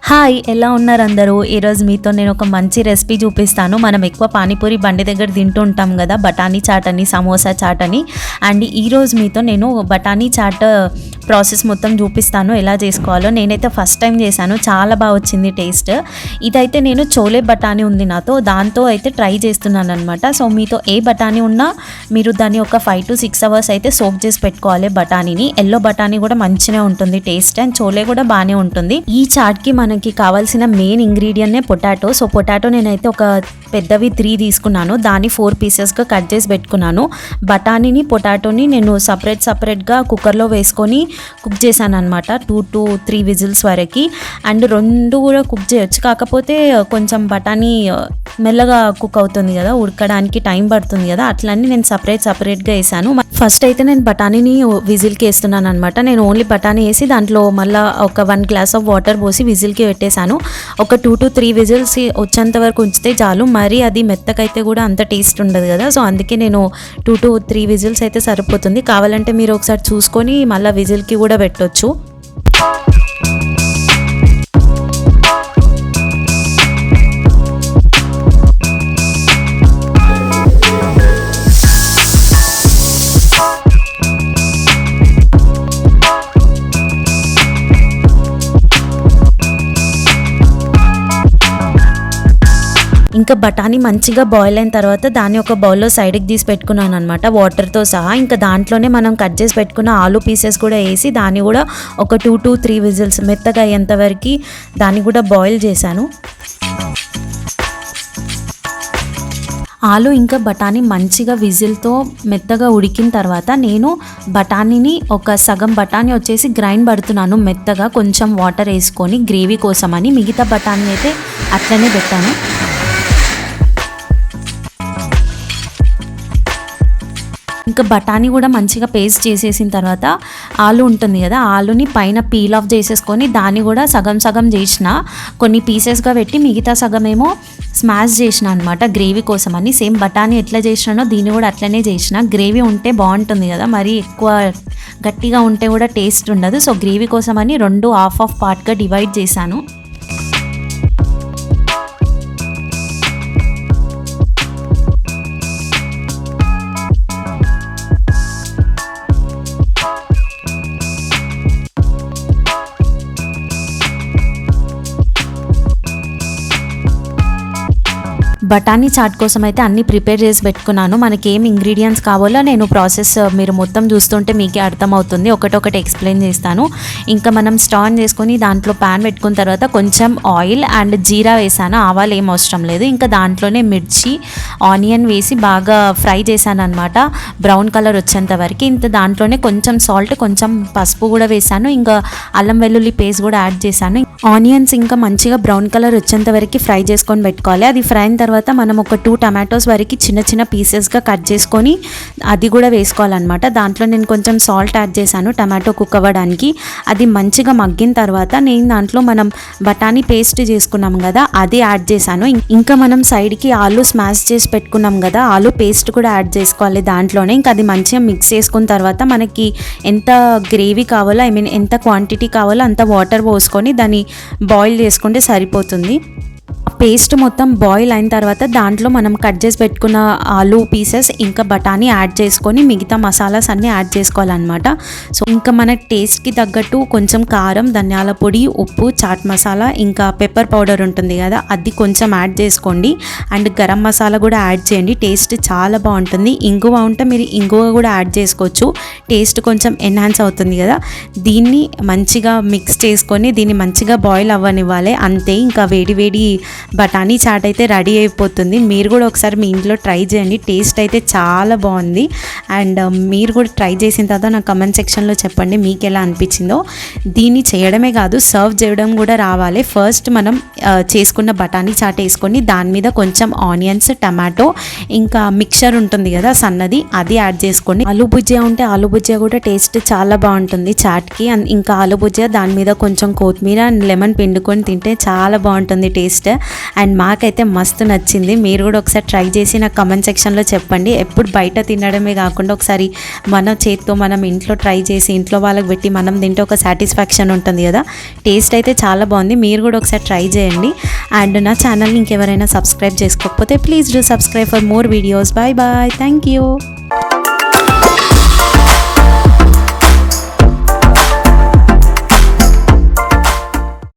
Hi, ఎలా ఉన్నారు అందరూ? ఈరోజు మీతో నేను ఒక మంచి రెసిపీ చూపిస్తాను. మనం ఎక్కువ పానీపూరి బండి దగ్గర తింటూ ఉంటాం కదా, బఠానీ చాట్ అని, సమోసా చాట్ అని. అండ్ ఈరోజు మీతో నేను బఠానీ చాట్ ప్రాసెస్ మొత్తం చూపిస్తాను, ఎలా చేసుకోవాలో. నేనైతే ఫస్ట్ టైం చేశాను, చాలా బాగా వచ్చింది టేస్ట్. ఇదైతే నేను చోలే బఠానీ ఉంది నాతో, దాంతో అయితే ట్రై చేస్తున్నాను అనమాట. సో మీతో ఏ బఠానీ ఉన్నా మీరు దాన్ని ఒక 5 to 6 hours అయితే సోక్ చేసి పెట్టుకోవాలి బఠానీని. ఎల్లో బఠానీ కూడా మంచిగా ఉంటుంది టేస్ట్, అండ్ చోలే కూడా బాగానే ఉంటుంది. ఈ చాట్కి మనకి కావాల్సిన మెయిన్ ఇంగ్రీడియంట్నే పొటాటో. సో పొటాటో నేనైతే ఒక పెద్దవి 3 తీసుకున్నాను, దాన్ని 4 పీసెస్గా కట్ చేసి పెట్టుకున్నాను. బఠానీని పొటాటోని నేను సపరేట్గా కుక్కర్లో వేసుకొని కుక్ చేశాను అనమాట, 2 to 3 విజిల్స్ వరకు. అండ్ 2 కూడా కుక్ చేయొచ్చు, కాకపోతే కొంచెం బఠానీ మెల్లగా కుక్ అవుతుంది కదా, ఉడకడానికి టైం పడుతుంది కదా, అట్లన్నీ నేను సపరేట్గా వేసాను. ఫస్ట్ అయితే నేను బఠానీని విజిల్కి వేస్తున్నాను అనమాట. నేను ఓన్లీ బఠానీ వేసి దాంట్లో మళ్ళీ ఒక 1 glass ఆఫ్ వాటర్ పోసి విజిల్కి పెట్టేశాను. ఒక 2 to 3 విజిల్స్ వచ్చేంత వరకు ఉంచితే చాలు, మరి అది మెత్తకైతే కూడా అంత టేస్ట్ ఉండదు కదా. సో అందుకే నేను 2 to 3 విజిల్స్ అయితే సరిపోతుంది. కావాలంటే మీరు ఒకసారి చూసుకొని మళ్ళీ విజిల్కి కూడా పెట్టొచ్చు. ఇంకా బఠానీ మంచిగా బాయిల్ అయిన తర్వాత దాన్ని ఒక బౌల్లో సైడ్కి తీసి పెట్టుకున్నాను అనమాట, వాటర్తో సహా. ఇంకా దాంట్లోనే మనం కట్ చేసి పెట్టుకున్న ఆలు పీసెస్ కూడా వేసి దాన్ని కూడా ఒక 2 to 3 విజిల్స్ మెత్తగా అయ్యేంత వరకు దాన్ని కూడా బాయిల్ చేశాను. ఆలు ఇంకా బఠానీ మంచిగా విజిల్తో మెత్తగా ఉడికిన తర్వాత నేను బఠానీని ఒక సగం బఠానీ వచ్చేసి గ్రైండ్ పడుతున్నాను మెత్తగా, కొంచెం వాటర్ వేసుకొని గ్రేవీ కోసమని. మిగతా బఠానీ అయితే అట్లనే పెట్టాను. ఇంకా బఠానీ కూడా మంచిగా పేస్ట్ చేసేసిన తర్వాత ఆలు ఉంటుంది కదా, ఆలుని పైన పీల్ ఆఫ్ చేసేసుకొని దాన్ని కూడా సగం చేసిన, కొన్ని పీసెస్గా పెట్టి మిగతా సగం ఏమో స్మాష్ చేసిన అనమాట గ్రేవీ కోసమని. సేమ్ బఠానీ ఎట్లా చేసినానో దీన్ని కూడా అట్లనే చేసిన. గ్రేవీ ఉంటే బాగుంటుంది కదా, మరీ ఎక్కువ గట్టిగా ఉంటే కూడా టేస్ట్ ఉండదు. సో గ్రేవీ కోసమని 2 హాఫ్ పార్ట్గా డివైడ్ చేశాను. బఠానీ చాట్ కోసం అయితే అన్నీ ప్రిపేర్ చేసి పెట్టుకున్నాను. మనకి ఏం ఇంగ్రీడియంట్స్ కావాలో నేను ప్రాసెస్ మీరు మొత్తం చూస్తుంటే మీకే అర్థమవుతుంది, ఒకటొకటి ఎక్స్ప్లెయిన్ చేస్తాను. ఇంకా మనం స్టవ్ ఆన్ చేసుకొని దాంట్లో ప్యాన్ పెట్టుకున్న తర్వాత కొంచెం ఆయిల్ అండ్ జీరా వేసాను, ఆవాలు ఏం అవసరం లేదు. ఇంకా దాంట్లోనే మిర్చి, ఆనియన్ వేసి బాగా ఫ్రై చేశాను అనమాట, బ్రౌన్ కలర్ వచ్చేంత వరకు. ఇంత దాంట్లోనే కొంచెం సాల్ట్, కొంచెం పసుపు కూడా వేసాను. ఇంకా అల్లం వెల్లుల్లి పేస్ట్ కూడా యాడ్ చేశాను. ఆనియన్స్ ఇంకా మంచిగా బ్రౌన్ కలర్ వచ్చేంత వరకు ఫ్రై చేసుకొని పెట్టుకోవాలి. అది ఫ్రై అయిన తర్వాత మనం ఒక 2 టమాటోస్ వరకు చిన్న పీసెస్గా కట్ చేసుకొని అది కూడా వేసుకోవాలన్నమాట. దాంట్లో నేను కొంచెం సాల్ట్ యాడ్ చేశాను టమాటో కుక్ అవ్వడానికి. అది మంచిగా మగ్గిన తర్వాత నేను దాంట్లో మనం బఠానీ పేస్ట్ చేసుకున్నాం కదా అది యాడ్ చేశాను. ఇంకా మనం సైడ్కి ఆలు స్మాష్ చేసి పెట్టుకున్నాం కదా, ఆలు పేస్ట్ కూడా యాడ్ చేసుకోవాలి దాంట్లోనే. ఇంకా అది మంచిగా మిక్స్ చేసుకున్న తర్వాత మనకి ఎంత గ్రేవీ కావాలో, ఎంత క్వాంటిటీ కావాలో అంత వాటర్ పోసుకొని దాన్ని బాయిల్ చేసుకుంటే సరిపోతుంది. పేస్ట్ మొత్తం బాయిల్ అయిన తర్వాత దాంట్లో మనం కట్ చేసి పెట్టుకున్న ఆలు పీసెస్ ఇంకా బఠానీ యాడ్ చేసుకొని మిగతా మసాలాస్ అన్నీ యాడ్ చేసుకోవాలన్నమాట. సో ఇంకా మన టేస్ట్కి తగ్గట్టు కొంచెం కారం, ధనియాల పొడి, ఉప్పు, చాట్ మసాలా, ఇంకా పెప్పర్ పౌడర్ ఉంటుంది కదా అది కొంచెం యాడ్ చేసుకోండి. అండ్ గరం మసాలా కూడా యాడ్ చేయండి, టేస్ట్ చాలా బాగుంటుంది. ఇంగువ ఉంటే మీరు ఇంగువ కూడా యాడ్ చేసుకోవచ్చు, టేస్ట్ కొంచెం ఎన్హాన్స్ అవుతుంది కదా. దీన్ని మంచిగా మిక్స్ చేసుకొని దీన్ని మంచిగా బాయిల్ అవ్వనివ్వాలి, అంతే. ఇంకా వేడి బఠానీ చాట్ అయితే రెడీ అయిపోతుంది. మీరు కూడా ఒకసారి మీ ఇంట్లో ట్రై చేయండి, టేస్ట్ అయితే చాలా బాగుంది. అండ్ మీరు కూడా ట్రై చేసిన తర్వాత నా కమెంట్ సెక్షన్లో చెప్పండి మీకు ఎలా అనిపించిందో. దీన్ని చేయడమే కాదు, సర్వ్ చేయడం కూడా రావాలి. ఫస్ట్ మనం చేసుకున్న బఠానీ చాట్ వేసుకొని దాని మీద కొంచెం ఆనియన్స్, టమాటో, ఇంకా మిక్చర్ ఉంటుంది కదా సన్నది, అది యాడ్ చేసుకోండి. ఆలు భుజియా ఉంటే ఆలు భుజియా కూడా టేస్ట్ చాలా బాగుంటుంది చాట్కి. ఇంకా ఆలు భుజియా దాని మీద కొంచెం కొత్తిమీర, లెమన్ పిండుకొని తింటే చాలా బాగుంటుంది టేస్ట్. అండ్ మాకైతే మస్తు నచ్చింది. మీరు కూడా ఒకసారి ట్రై చేసి నాకు కమెంట్ సెక్షన్లో చెప్పండి. ఎప్పుడు బయట తినడమే కాకుండా ఒకసారి మన చేతితో మనం ఇంట్లో ట్రై చేసి ఇంట్లో వాళ్ళకి పెట్టి మనం తింటే ఒక సాటిస్ఫాక్షన్ ఉంటుంది కదా. టేస్ట్ అయితే చాలా బాగుంది. మీరు కూడా ఒకసారి ట్రై చేయండి. అండ్ నా ఛానల్ని ఇంకెవరైనా సబ్స్క్రైబ్ చేసుకోకపోతే please do subscribe for more videos. Bye bye. Thank you.